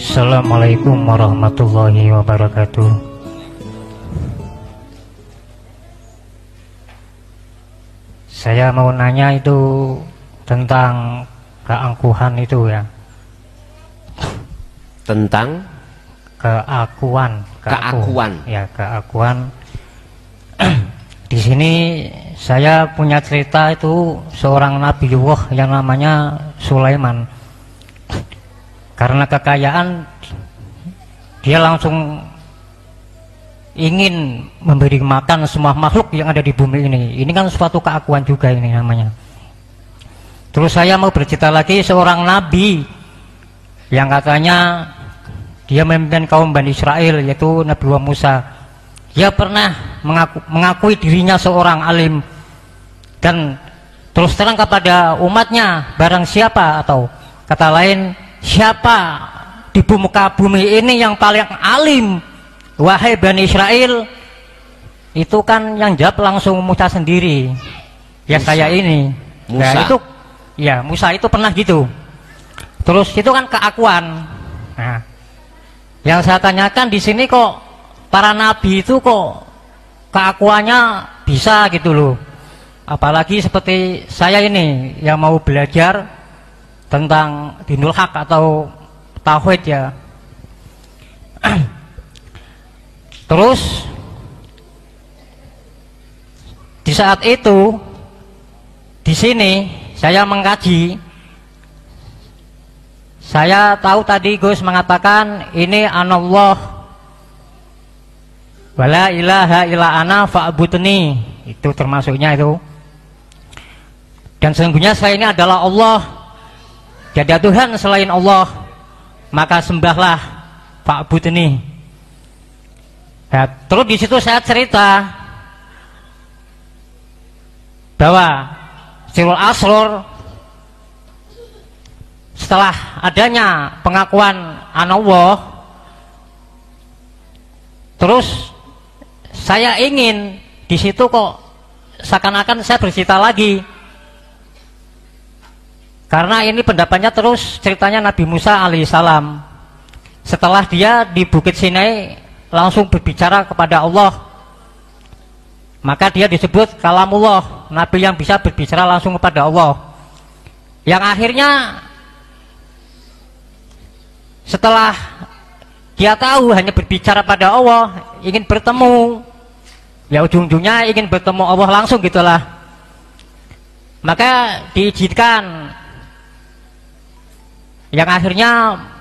Assalamualaikum warahmatullahi wabarakatuh. Saya mau nanya itu tentang keangkuhan itu ya. Tentang keakuan. Ya, keakuan. Di sini saya punya cerita itu seorang Nabiullah yang namanya Sulaiman. Karena kekayaan dia langsung ingin memberi makan semua makhluk yang ada di bumi ini. Ini kan suatu keakuan juga ini namanya. Terus saya mau bercerita lagi seorang nabi yang katanya dia memimpin kaum Bani Israel, yaitu Nabi Musa. Dia pernah mengakui dirinya seorang alim dan terus terang kepada umatnya, barang siapa atau kata lain, siapa di muka bumi ini yang paling alim, wahai Bani Israel, itu kan yang jawab langsung Musa sendiri. Ya Musa. Saya ini Musa. Nah, itu ya Musa itu pernah gitu. Terus itu kan keakuan. Nah, yang saya tanyakan di sini kok para nabi itu kok keakuannya bisa gitu loh. Apalagi seperti saya ini yang mau belajar tentang dinul haq atau tauhid ya. Terus di saat itu di sini saya mengkaji, saya tahu tadi Gus mengatakan ini anallah wala ilaha illa ana fa'budni, itu termasuknya itu. Dan sesungguhnya saya ini adalah Allah, tiada Tuhan selain Allah, maka sembahlah fa'budni. Nah, terus di situ saya cerita bahwa Sirul Asror setelah adanya pengakuan anallah, terus saya ingin di situ kok seakan-akan saya bercerita lagi, karena ini pendapatnya terus ceritanya Nabi Musa alaihissalam setelah dia di Bukit Sinai langsung berbicara kepada Allah, maka dia disebut kalamullah, nabi yang bisa berbicara langsung kepada Allah, yang akhirnya setelah dia tahu hanya berbicara pada Allah, ingin bertemu, ya ujung-ujungnya ingin bertemu Allah langsung gitulah, maka diizinkan. Yang akhirnya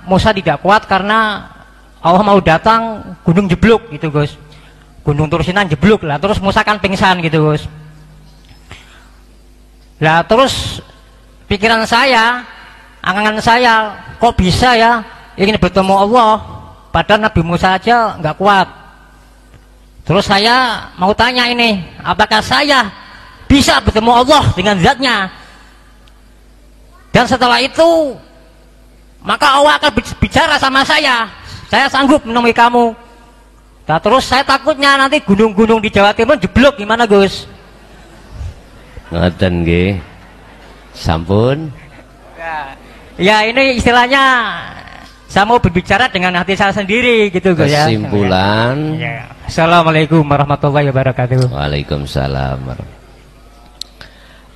Musa tidak kuat karena Allah mau datang, gunung jeblok gitu Gus, gunung Tursinan jeblok lah, terus Musa kan pingsan gitu Gus. Lah terus pikiran saya, angan saya, kok bisa ya ingin bertemu Allah padahal Nabi Musa aja nggak kuat. Terus saya mau tanya ini, apakah saya bisa bertemu Allah dengan zatnya? Dan setelah itu maka Allah akan bicara sama saya sanggup menemui kamu. Nah, terus saya takutnya nanti gunung-gunung di Jawa Timur jeblok, gimana Gus? Ngoten nggih. Sampun. Ya ini istilahnya saya mau berbicara dengan hati saya sendiri gitu Gus ya. Kesimpulan. Ya. Assalamualaikum warahmatullahi wabarakatuh. Waalaikumsalam.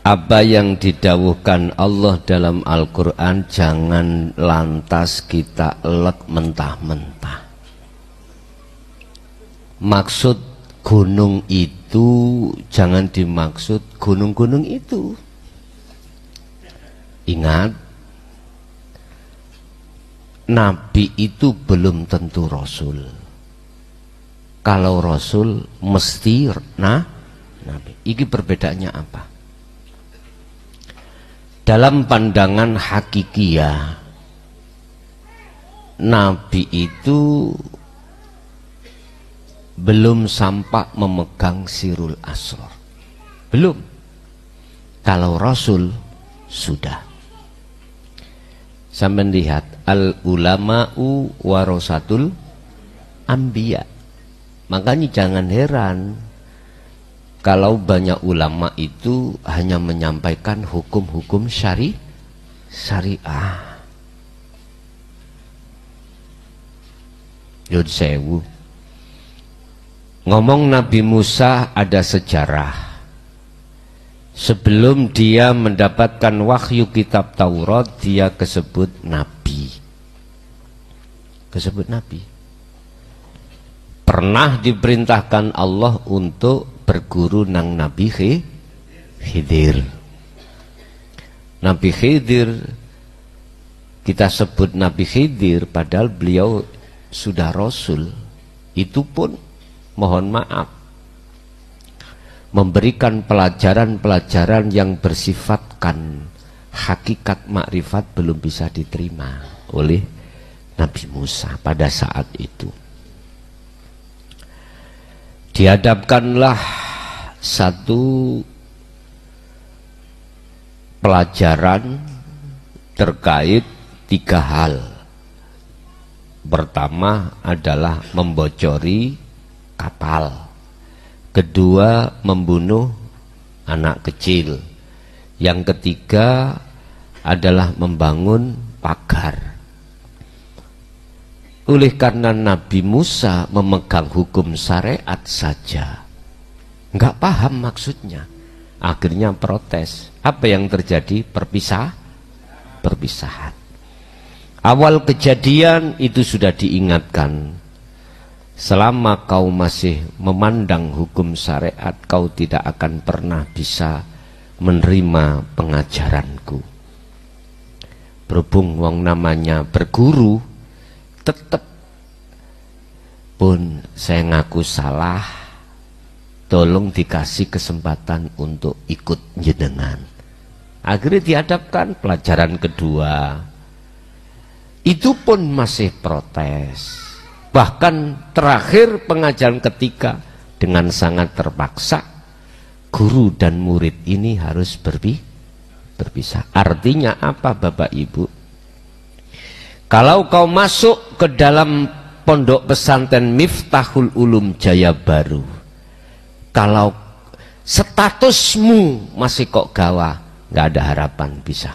Apa yang didawuhkan Allah dalam Al-Quran jangan lantas kita elek mentah-mentah. Maksud gunung itu jangan dimaksud gunung-gunung itu. Ingat, Nabi itu belum tentu Rasul. Kalau Rasul mesti Nabi. Ini perbedaannya apa? Dalam pandangan hakikiyah, Nabi itu belum sampai memegang Sirul Asror, belum. Kalau Rasul sudah. Sampai lihat al ulama'u warasatul anbiya. Makanya jangan heran kalau banyak ulama itu hanya menyampaikan hukum-hukum syariah. Yud sewu. Ngomong Nabi Musa ada sejarah. Sebelum dia mendapatkan wahyu kitab Taurat, dia kesebut nabi. Kesebut nabi. Pernah diperintahkan Allah untuk berguru nang Nabi Khidir. Nabi Khidir, kita sebut Nabi Khidir padahal beliau sudah Rasul. Itu pun mohon maaf, memberikan pelajaran-pelajaran yang bersifatkan hakikat makrifat belum bisa diterima oleh Nabi Musa pada saat itu. Dihadapkanlah satu pelajaran terkait 3 hal. Pertama adalah membocori kapal. Kedua, membunuh anak kecil. Yang ketiga adalah membangun pagar. Oleh karena Nabi Musa memegang hukum syariat saja, nggak paham maksudnya, akhirnya protes. Apa yang terjadi? Perpisahan. Awal kejadian itu sudah diingatkan. Selama kau masih memandang hukum syariat, kau tidak akan pernah bisa menerima pengajaranku. Berhubung wong namanya berguru, tetap pun saya ngaku salah, tolong dikasih kesempatan untuk ikut jenengan. Akhirnya dihadapkan pelajaran kedua, itu pun masih protes. Bahkan terakhir pengajaran ketiga dengan sangat terpaksa, guru dan murid ini harus berpisah. Artinya apa Bapak Ibu? Kalau kau masuk ke dalam pondok pesantren Miftahul Ulum Jaya Baru, kalau statusmu masih kok gawa, nggak ada harapan bisa.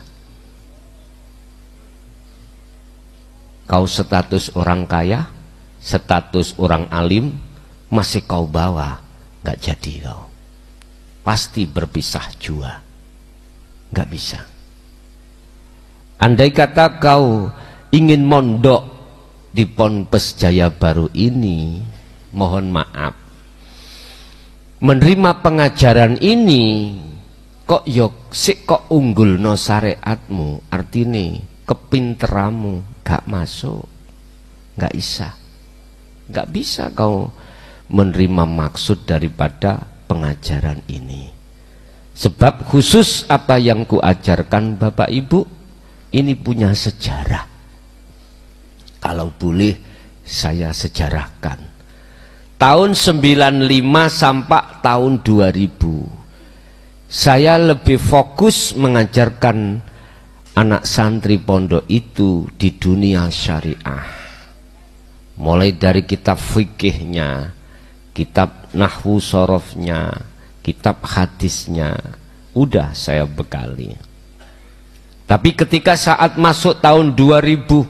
Kau status orang kaya, status orang alim, masih kau bawa, nggak jadi kau. Pasti berpisah jua, nggak bisa. Andai kata kau ingin mondok di Ponpes Jaya Baru ini, mohon maaf, menerima pengajaran ini kok yok sik kok unggul no syariatmu, artinya kepinteramu gak masuk, gak bisa kau menerima maksud daripada pengajaran ini. Sebab khusus apa yang kuajarkan Bapak Ibu ini punya sejarah. Kalau boleh saya sejarahkan. Tahun 95 sampai tahun 2000 saya lebih fokus mengajarkan anak santri pondok itu di dunia syariah. Mulai dari kitab fikihnya, kitab nahwu sorofnya, kitab hadisnya, udah saya bekali. Tapi ketika saat masuk tahun 2000,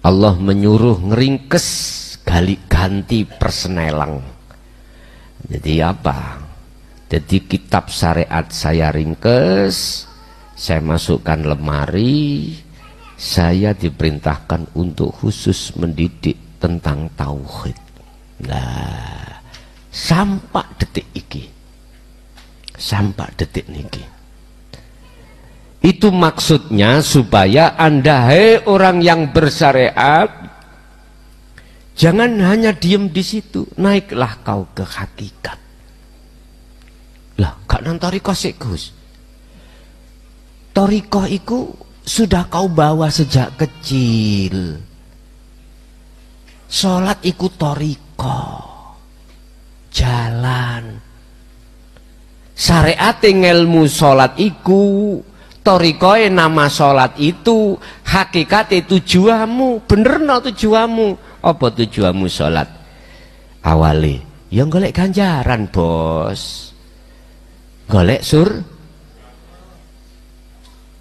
Allah menyuruh ngeringkes ganti persenelang. Jadi apa? Jadi kitab syariat saya ringkes, saya masukkan lemari, saya diperintahkan untuk khusus mendidik tentang tauhid. Nah, sampai detik iki, sampai detik niki. Itu maksudnya supaya Anda, hei orang yang bersyariat, jangan hanya diem di situ, naiklah kau ke hakikat. Lah, gak nang toriko sik Gus. Toriko iku sudah kau bawa sejak kecil. Sholat iku toriko, jalan. Syariat ngelmu sholat iku, torikoe nama sholat itu, hakikate tujuanmu. Bener no tujuanmu? Apa tujuanmu sholat? Awali, yang golek ganjaran bos, golek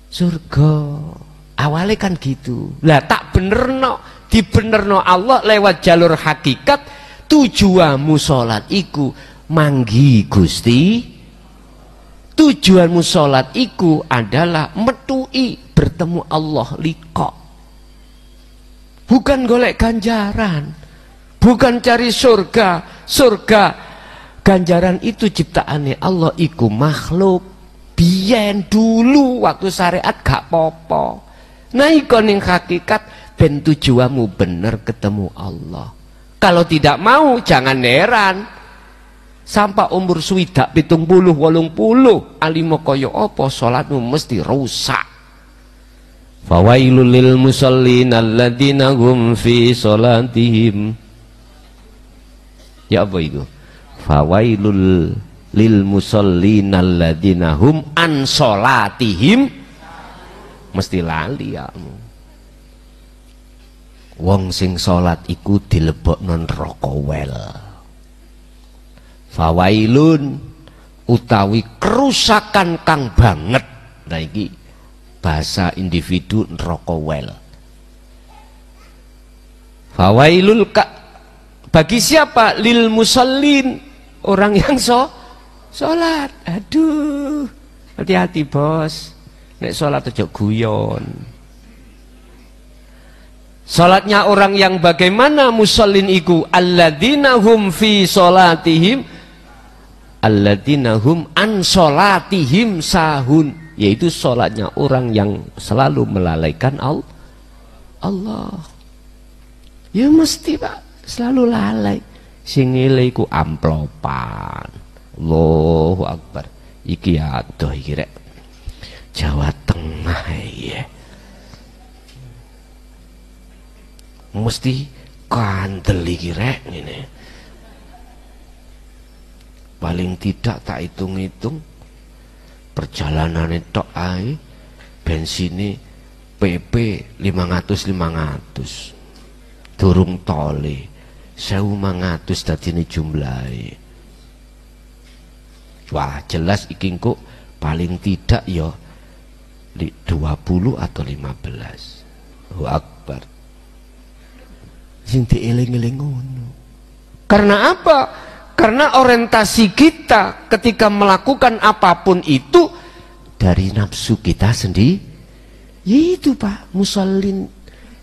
surga. Awalnya kan gitu. Lah tak bener no, dibenerno Allah lewat jalur hakikat. Tujuanmu sholat iku manggi Gusti, tujuanmu sholat iku adalah metui bertemu Allah liqa, bukan golek ganjaran, bukan cari surga. Surga ganjaran itu ciptaannya Allah, iku makhluk biyen dulu waktu syariat gak popo. Nah iku ning hakikat ben tujuanmu bener ketemu Allah. Kalau tidak mau jangan heran sampai umur swidak 70 80 alimo kaya apa salatmu mesti rusak. Fawailul lil musallin alladzina hum fi salatihim. Ya apa itu? Fawailul lil musallin alladzina hum an salatihim. Mesti lali kamu. Wong sing salat iku dilebokno neraka wel. Fawailun utawi kerusakan kang banget. Nah iki bahasa individu neraka wel. Fawailul bagi siapa? Lil musallin, orang yang salat. Aduh, hati-hati bos. Nek salat aja guyon. Salatnya orang yang bagaimana musallin iku? Alladzina hum fi salatihim, alladzina hum an salatihim sahun, yaitu salatnya orang yang selalu melalaikan Allah. Ya mesti Pak, selalu lalai. Sing ngile iku amplopan. Allahu Akbar. Iki adoh iki rek Jawa Tengah ya. Mesti kandel iki rek ngene. Paling tidak tak hitung-hitung perjalanane tok ae bensine PP 500 durung tole 1.500 dadine jumlahe. Wah jelas iki kok paling tidak ya 20 atau 15. Allahu Akbar. Sing dieling-eling ngono. Karena apa? Karena orientasi kita ketika melakukan apapun itu dari nafsu kita sendiri. Itu Pak, musallin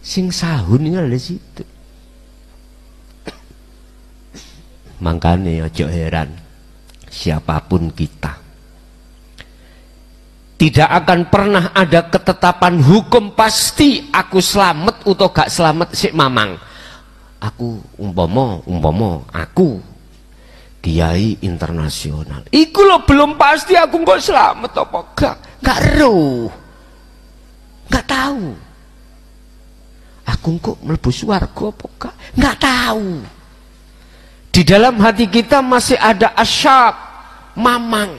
sing sahun ini ada di situ. Makanya ojo heran siapapun kita tidak akan pernah ada ketetapan hukum pasti aku selamat atau gak selamat sik mamang. Aku umpama aku kiai internasional iku lo belum pasti aku kok selamat apa gak roh, gak tahu aku kok mlebu swarga apa gak tahu. Di dalam hati kita masih ada asyak mamang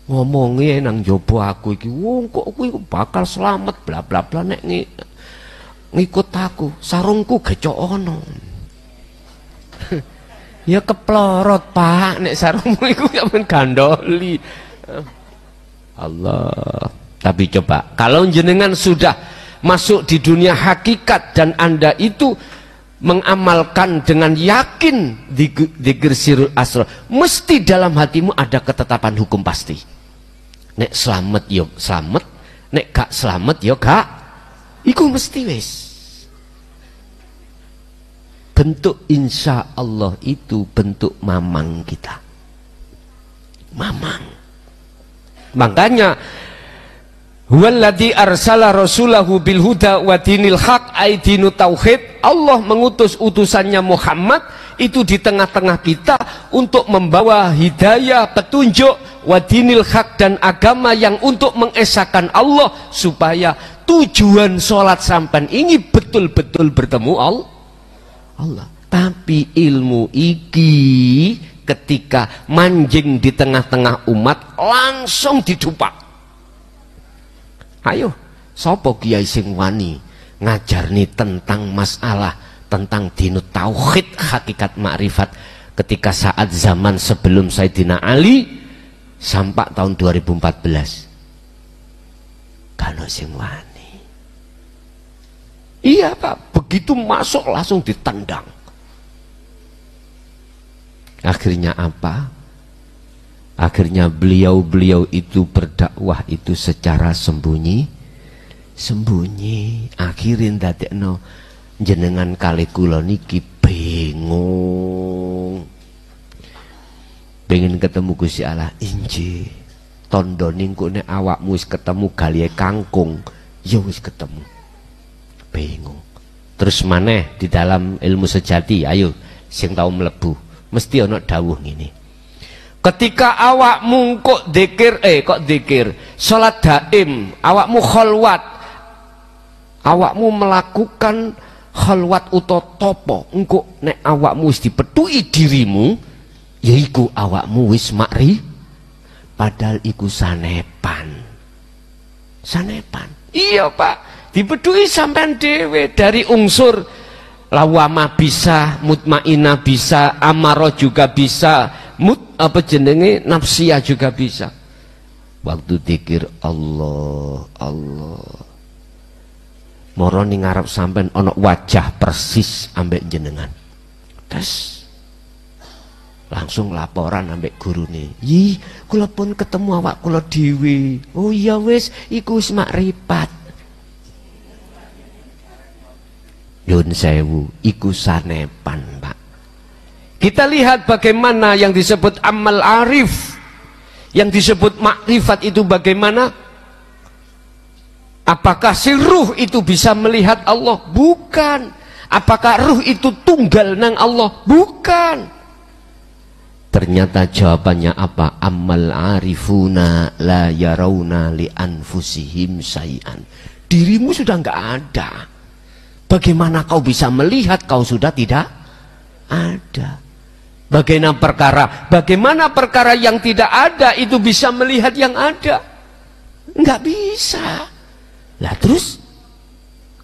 ngomongnya nang jopo aku iki wong kok aku bakal selamat bla bla bla nek ngikut aku sarungku gecok ono. Ya keplorot Pak nek sarungmu iku sampean gandoli. Allah. Tapi coba kalau jenengan sudah masuk di dunia hakikat dan Anda itu mengamalkan dengan yakin dzikir sirul asrar, mesti dalam hatimu ada ketetapan hukum pasti. Nek selamat yo selamat, nek gak selamat yo gak. Iku mesti wis. Bentuk insya Allah itu bentuk mamang kita. Mamang. Makanya huwallazi arsala rasulahu bil huda wa dinil haq ay dinu tauhid. Allah mengutus utusannya Muhammad itu di tengah-tengah kita untuk membawa hidayah, petunjuk, wa dinil haq dan agama yang untuk mengesahkan Allah supaya tujuan sholat sampan ini betul-betul bertemu Allah. Tapi ilmu iki ketika manjing di tengah-tengah umat langsung didupak. Ayo, sapa kiai sing wani ngajarni tentang masalah tentang dinut tauhid hakikat makrifat ketika saat zaman sebelum Sayyidina Ali sampai tahun 2014. Kano sing wani. Iya Pak, begitu masuk langsung ditendang. Akhirnya apa? Akhirnya beliau itu berdakwah itu secara sembunyi. Akhirin dadekno jenengan kali kula niki bingung. Pengen ketemu Gusti Allah, inji. Tondo ningku nek awakmu wis ketemu galihe kangkung, ya wis ketemu. Bingung. Terus maneh di dalam ilmu sejati, ayo sing tau mlebu, mesti ana dawuh ngene. Ketika awakmu kok dzikir, salat daim, awakmu kholwat, awakmu melakukan kholwat utawa topo, engko nek awakmu wis dipethuki dirimu, yaiku awakmu wis makri, padahal iku sanepan. Iya Pak, dipethuki sampean dhewe dari unsur lawama bisa, mutmainah bisa, amarah juga bisa, nafsiyah juga bisa. Waktu dzikir Allah moro ning ngarep sampean ana wajah persis ambek jenengan. Terus langsung laporan ambek gurune. Yi, kula pun ketemu awak kula dhewe. Oh iya wis, iku wis makrifat. Yun sewu, iku sanepan, Pak. Kita lihat bagaimana yang disebut amal arif, yang disebut makrifat itu bagaimana? Apakah si ruh itu bisa melihat Allah? Bukan. Apakah ruh itu tunggal nang Allah? Bukan. Ternyata jawabannya apa? Amal arifuna la yarawna li anfusihim say'an. Dirimu sudah enggak ada. Bagaimana kau bisa melihat kau sudah tidak ada? Bagaimana perkara yang tidak ada itu bisa melihat yang ada? Enggak bisa. Lah terus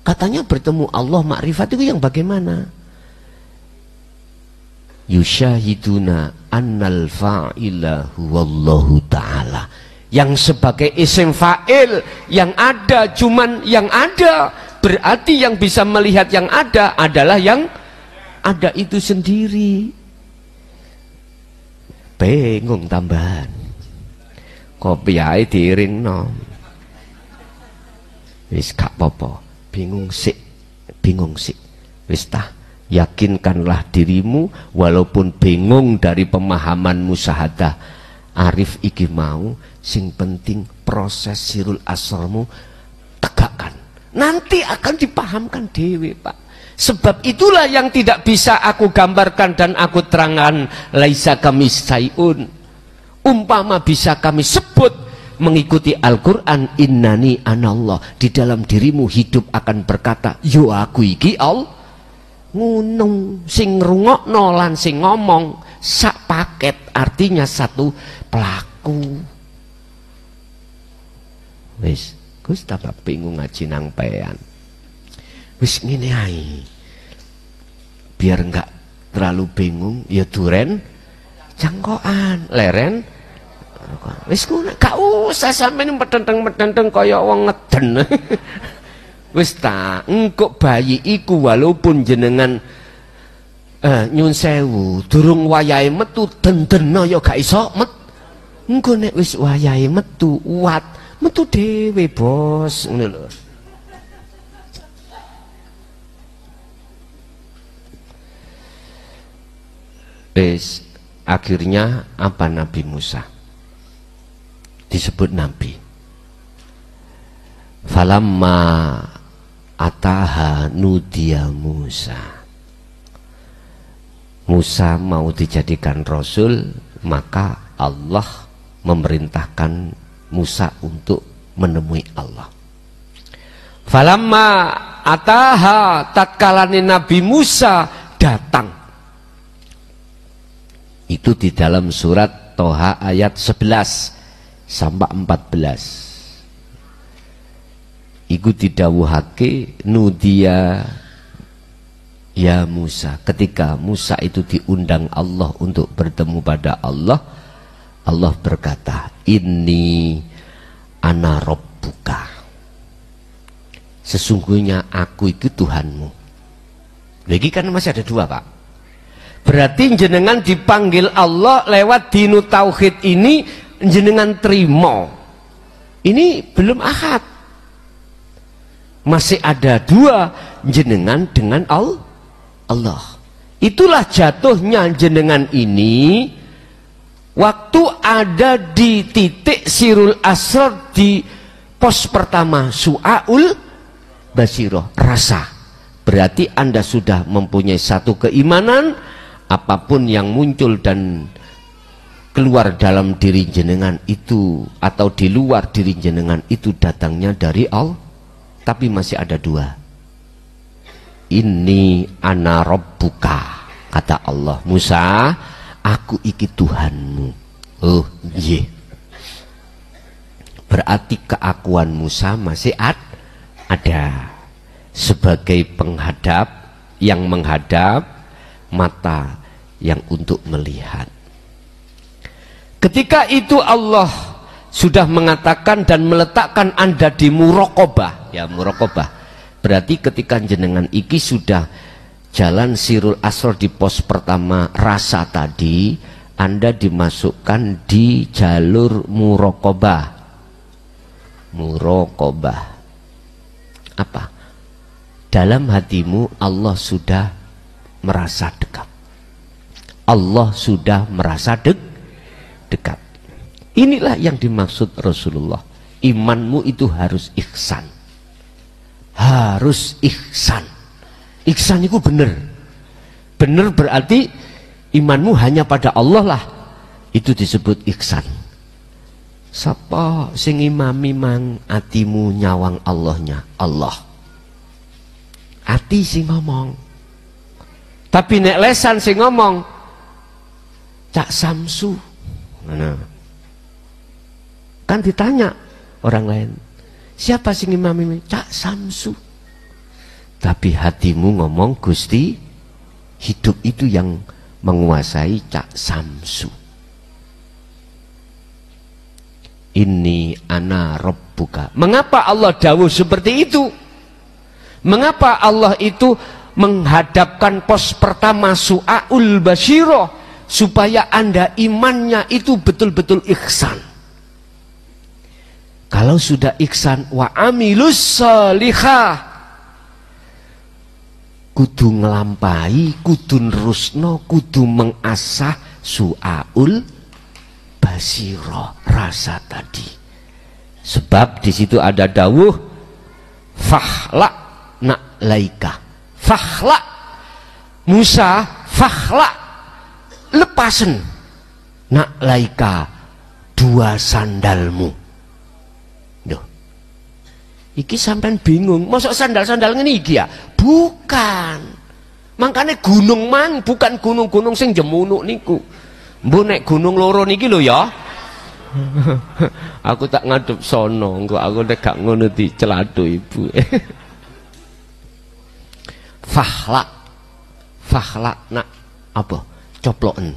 katanya bertemu Allah makrifat itu yang bagaimana? Yusyahiduna annal fa'ila huwallahu ta'ala. Yang sebagai isim fa'il yang ada, cuman yang ada, berarti yang bisa melihat yang ada adalah yang ada itu sendiri. Bingung tambahan, kopi ae diiringno, wis gak apa-apa, bingung sik, wis tah, yakinkanlah dirimu walaupun bingung dari pemahaman musyahadah arif iki mau, sing penting proses sirul asrarmu tegakkan, nanti akan dipahamkan dewe Pak. Sebab itulah yang tidak bisa aku gambarkan dan aku terangkan, laisa kami sayun. Umpama bisa kami sebut mengikuti Al-Quran, innani anallah, di dalam dirimu hidup akan berkata, yo aku iki Allah. Ngunung sing rungokno lan sing ngomong sak paket, artinya satu pelaku. Wis, Gus tambah bingung ngaji nang pean. Wis ngene ae. Biar enggak terlalu bingung, ya duren jangkoan, leren. Wis ngono, gak usah sampeyan medenteng-medenteng kaya wong ngeden. Wis ta, engko bayi iku walaupun jenengan nyun sewu, durung wayahe metu dendena ya gak iso met. Engko nek wis wayahe metu, metu dhewe, Bos, ngono lho. Akhirnya apa Nabi Musa disebut Nabi? Falamma ataha nudiya Musa. Musa mau dijadikan Rasul, maka Allah memerintahkan Musa untuk menemui Allah. Falamma ataha, tatkalane Nabi Musa datang. Itu di dalam surat Toha ayat 11 sampai 14. Iku didhawuhake nudia ya Musa. Ketika Musa itu diundang Allah untuk bertemu pada Allah, Allah berkata, inni ana rabbuka. sesungguhnya aku itu Tuhanmu. Lagi kan masih ada dua, Pak. Berarti jenengan dipanggil Allah lewat dinu tauhid ini, jenengan terima. Ini belum ahad. Masih ada dua, jenengan dengan Allah. Itulah jatuhnya jenengan ini waktu ada di titik sirul asrar di pos pertama su'aul basiroh, rasa. Berarti Anda sudah mempunyai satu keimanan, apapun yang muncul dan keluar dalam diri jenengan itu atau di luar diri jenengan itu datangnya dari Allah. Tapi masih ada dua. Inni ana rabbuka, kata Allah. Musa, aku iki Tuhanmu. Oh iya. Berarti keakuan Musa masih ada sebagai penghadap yang menghadap, mata yang untuk melihat. Ketika itu Allah sudah mengatakan dan meletakkan Anda di muraqabah. Ya, muraqabah berarti ketika jenengan iki sudah jalan sirul asr di pos pertama rasa tadi, Anda dimasukkan di jalur muraqabah. Muraqabah apa? Dalam hatimu Allah sudah merasa dekat. Allah sudah merasa dekat. Inilah yang dimaksud Rasulullah. Imanmu itu harus ihsan. Harus ihsan. Ihsan itu benar. Benar berarti imanmu hanya pada Allah lah. Itu disebut ihsan. Sapa sing imami mang atimu nyawang Allahnya? Allah. Ati sing ngomong. Tapi nek lesan sing ngomong Cak Samsu. Nah. Kan ditanya orang lain, siapa sing imam ini? Cak Samsu. Tapi hatimu ngomong Gusti, hidup itu yang menguasai Cak Samsu. Inni ana rabbuka. Mengapa Allah dawuh seperti itu? Mengapa Allah itu menghadapkan pos pertama su'aul basyirah, supaya Anda imannya itu betul-betul ihsan. Kalau sudah ihsan wa amilus salihah, kudu ngelampahi, kudu nerusno, kudu mengasah su'aul basiro, rasa tadi. Sebab di situ ada dawuh fakhla na'laika. Fakhla Musa, fakhla lepasen na'laika dua sandalmu. Duh. Iki sampean bingung, mosok sandal-sandal ngene iki ya? Bukan. Makanya gunung mang bukan gunung-gunung sing jemunuk niku. Mbok nek gunung loro niki lho ya. Aku tak ngadep sono, engko aku nek gak ngono dicelathu ibu. Fakhla nak apa? Coploken.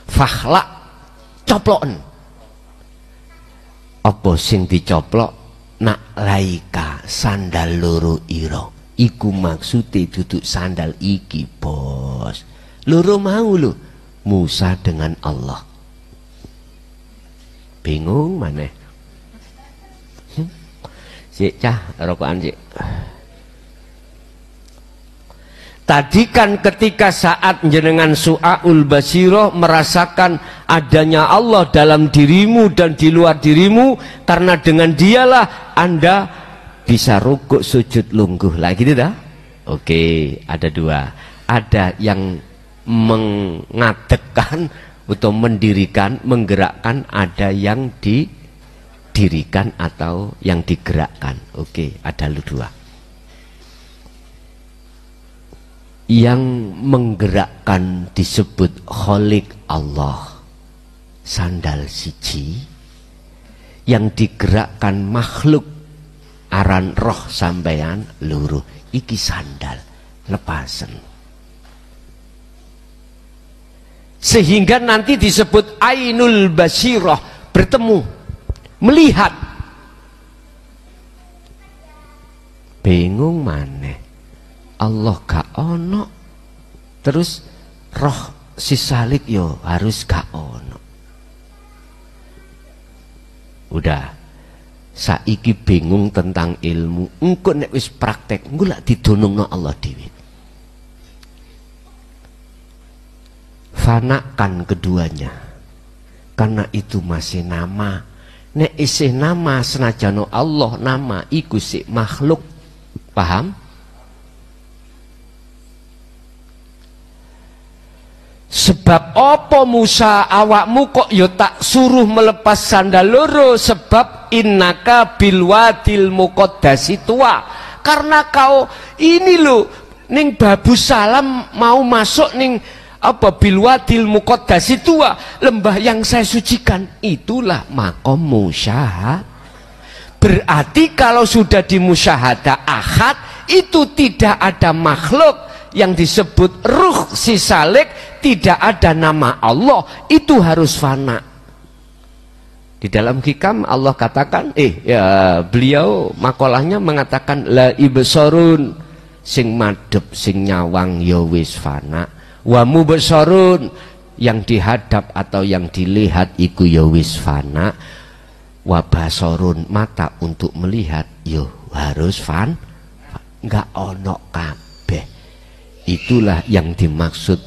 Fakhla coploken. Apa sing dicoplok? Nak laika sandal loro ira. Iku maksude duduk sandal iki, Bos. Loro mau lho, Musa dengan Allah. Bingung maneh. Sik cah rokokan sik. Tadi kan ketika saat jenengan su'aul basirah merasakan adanya Allah dalam dirimu dan di luar dirimu, karena dengan dialah Anda bisa rukuk sujud lungguh lagi, gitu dah. Oke, ada dua. Ada yang mengadekkan atau mendirikan, menggerakkan, ada yang didirikan atau yang digerakkan. Oke, ada lu dua. Yang menggerakkan disebut Khalik Allah, sandal siji. Yang digerakkan makhluk aran roh sampeyan loro, iki sandal lepasen. Sehingga nanti disebut ainul basirah, bertemu, melihat. bingung maneh. Allah gak ono, terus roh si salik yo harus gak ono. Udah, saiki bingung tentang ilmu, engko nek wis praktek engko lak didonongno Allah dhewe. Fanakan keduanya, karena itu masih nama. Nek isih nama senajano Allah nama iku sik makhluk. Paham? Sebab apa Musa awakmu kok yo tak suruh melepas sandal loro, sebab innaka bilwadil muqaddasi tua. Karena kau ini lo ning Babu Salam mau masuk ning apa bilwadil muqaddasi tua, lembah yang saya sucikan, itulah maqam musyahadah. Berarti kalau sudah di musyahadah ahad itu tidak ada makhluk yang disebut ruh si salik, tidak ada nama Allah, itu harus fana. Di dalam hikam Allah katakan beliau makolahnya mengatakan la ibsarun, sing madhep sing nyawang ya wis fana, wa mubsarun, yang dihadap atau yang dilihat iku ya wis fana, wa basarun, mata untuk melihat yo harus enggak ono kabeh. Itulah yang dimaksud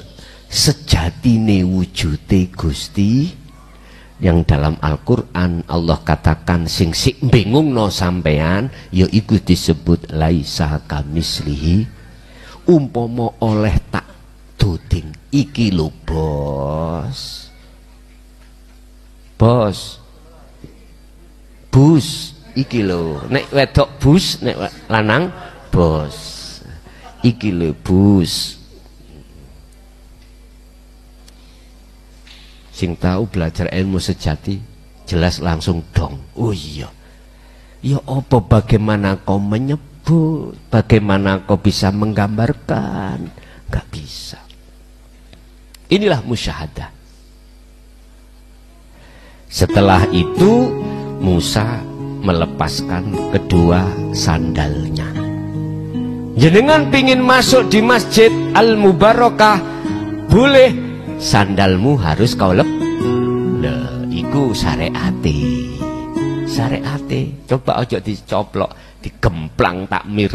sejatine wujude Gusti, yang dalam Al-Qur'an Allah katakan sing sik bingungno sampean ya iku disebut laisa kamislihi. Umpama oleh tak duding iki lho bos bus iki lho, nek wedok bus, nek lanang bos, iki lho bus. Sing tahu belajar ilmu sejati jelas langsung dong. Oh iya, ya apa, bagaimana kau menyebut, bagaimana kau bisa menggambarkan, gak bisa. Inilah musyahadah. Setelah itu Musa melepaskan kedua sandalnya. Jenengan pingin masuk di Masjid Al-Mubarakah, boleh, sandalmu harus kau Nah, iku syariate. Coba ojo dicoplok, digemplang takmir.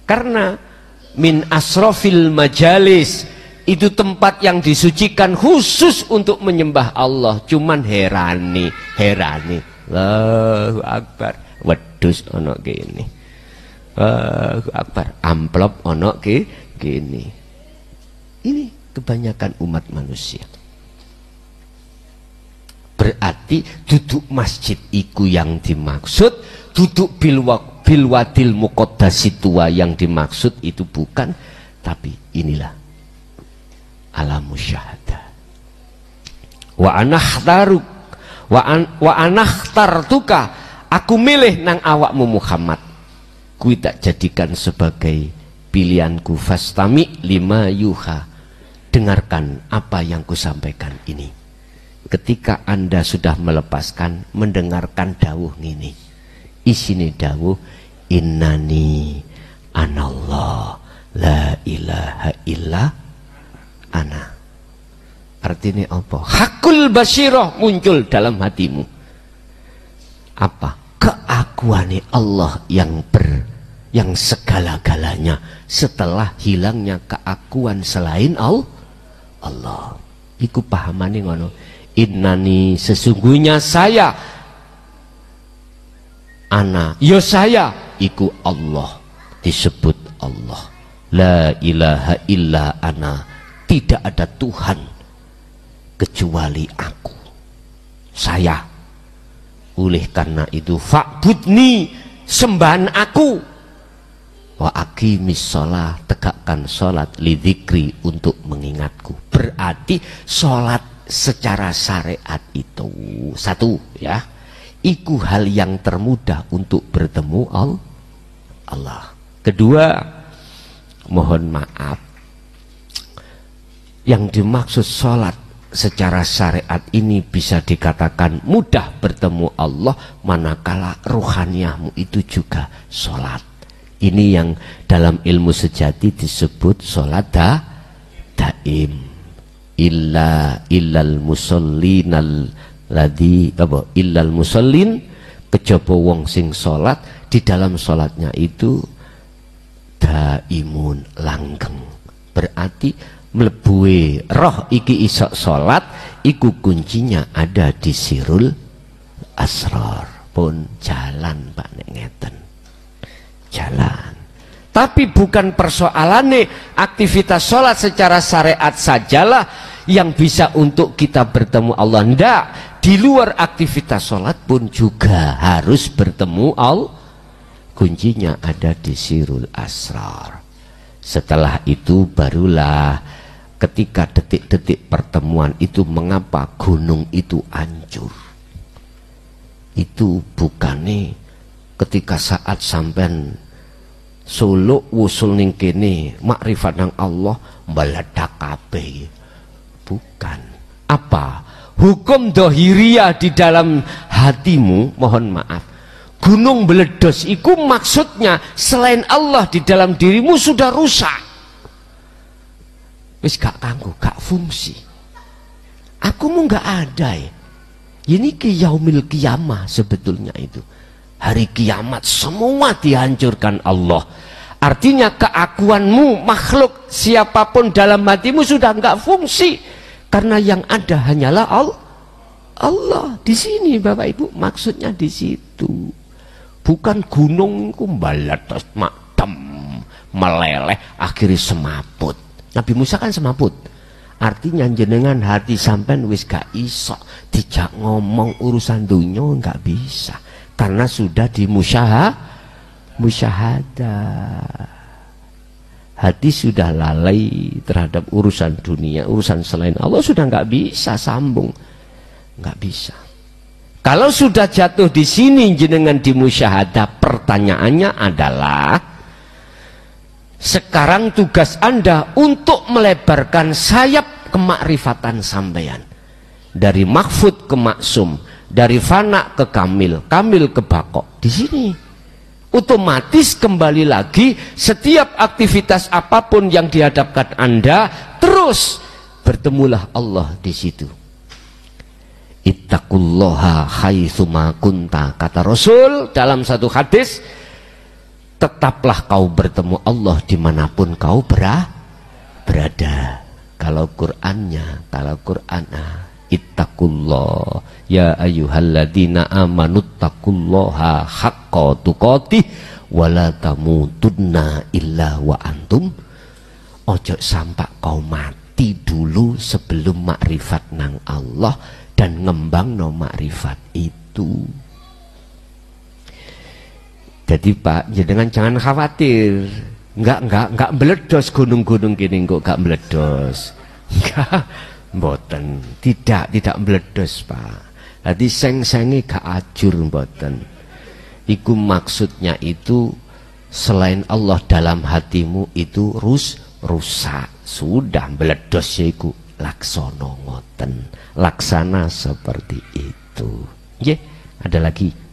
Karena min asrofil majalis, itu tempat yang disucikan khusus untuk menyembah Allah. Cuman herani Allahu Akbar, wedhus ono kene, Allahu Akbar, amplop ono kene. Ini kebanyakan umat manusia. Berarti duduk masjid iku yang dimaksud, duduk bilwadil muqaddasi tua yang dimaksud itu bukan, tapi inilah alam musyahadah. Wa anakhtartuka, aku milih nang awakmu Muhammad, ku tak jadikan sebagai pilihanku, fastami lima yuha, dengarkan apa yang ku sampaikan ini. Ketika anda sudah melepaskan, mendengarkan dawuh ini, isine dawuh innani anallah la ilaha illa ana. Artinya apa? Hakul basyirah muncul dalam hatimu. Apa? Keakuannya Allah yang segala-galanya, setelah hilangnya keakuan selain Allah. Iku pahamane ngono. Innani, sesungguhnya saya, ana, yo saya, iku Allah, disebut Allah. La ilaha illa ana, tidak ada Tuhan kecuali aku, saya. Oleh karena itu fa'budni, sembahan aku, wa aqimis shalah, tegakkan salat, lidzikri, untuk mengingatku. Berarti salat secara syariat itu satu, ya, iku hal yang termudah untuk bertemu Allah. Kedua, mohon maaf, yang dimaksud sholat secara syariat ini bisa dikatakan mudah bertemu Allah, manakala rohaniahmu itu juga sholat. Ini yang dalam ilmu sejati disebut sholat daim. Illal musallin alladzi illal musallin, kejaba wong sing sholat, di dalam sholatnya itu daimun, langgeng. Berarti mlebuhe roh iki isok sholat, iku kuncinya ada di sirul asrar. Pun jalan Pak nek ngeten, jalan. Tapi bukan persoalannya aktivitas sholat secara syariat sajalah yang bisa untuk kita bertemu Allah. Ndak, di luar aktivitas sholat pun juga harus bertemu Allah. Kuncinya ada di sirul asrar. Setelah itu barulah ketika detik-detik pertemuan itu, mengapa gunung itu hancur. Itu bukannya ketika saat sampean suluk wusul ning kene makrifat nang Allah meledak kabeh. Bukan. Apa? Hukum dohiriyah di dalam hatimu, mohon maaf, gunung meledos itu maksudnya selain Allah di dalam dirimu sudah rusak. Wis gak kanggo, gak fungsi. Akumu gak ada ya. Ini yaumil qiyamah sebetulnya itu. Hari kiamat semua dihancurkan Allah. Artinya keakuanmu, makhluk siapapun dalam hatimu sudah gak fungsi. Karena yang ada hanyalah Allah. Di sini Bapak Ibu, maksudnya di situ. Bukan gunung ku mbalatos makdem meleleh akhirnya semaput. Nabi Musa kan semaput. Artinya jenengan hati sampean wis gak iso dijak ngomong urusan dunia, gak bisa. Karena sudah musyahadah. Hati sudah lalai terhadap urusan dunia, urusan selain Allah sudah gak bisa sambung. Gak bisa. Kalau sudah jatuh di sini jenengan di musyahadah, pertanyaannya adalah sekarang tugas Anda untuk melebarkan sayap kemakrifatan sampeyan. Dari mahfud ke maksum, dari fana ke kamil, kamil ke bakok. Di sini otomatis kembali lagi setiap aktivitas apapun yang dihadapkan Anda, terus bertemulah Allah di situ. Ittaqullaha haitsuma kunta, kata Rasul dalam satu hadis, tetaplah kau bertemu Allah dimanapun kau berada. Kalau Qur'annya, ittaqullah ya ayyuhalladzina amanu taqullaha haqqa tuqatih wa la tamutunna illa wa antum. Ojo sampai kau mati dulu sebelum makrifat nang Allah dan ngembang no makrifat itu. Jadi Pak, jangan khawatir, enggak meledos gunung-gunung gini, enggak meledos, enggak, mboten, tidak meledos Pak. Jadi seng-sengi gak ajur mboten. Iku maksudnya itu selain Allah dalam hatimu itu rusak, sudah meledos iku laksono ngoten, laksana seperti itu. Ada lagi.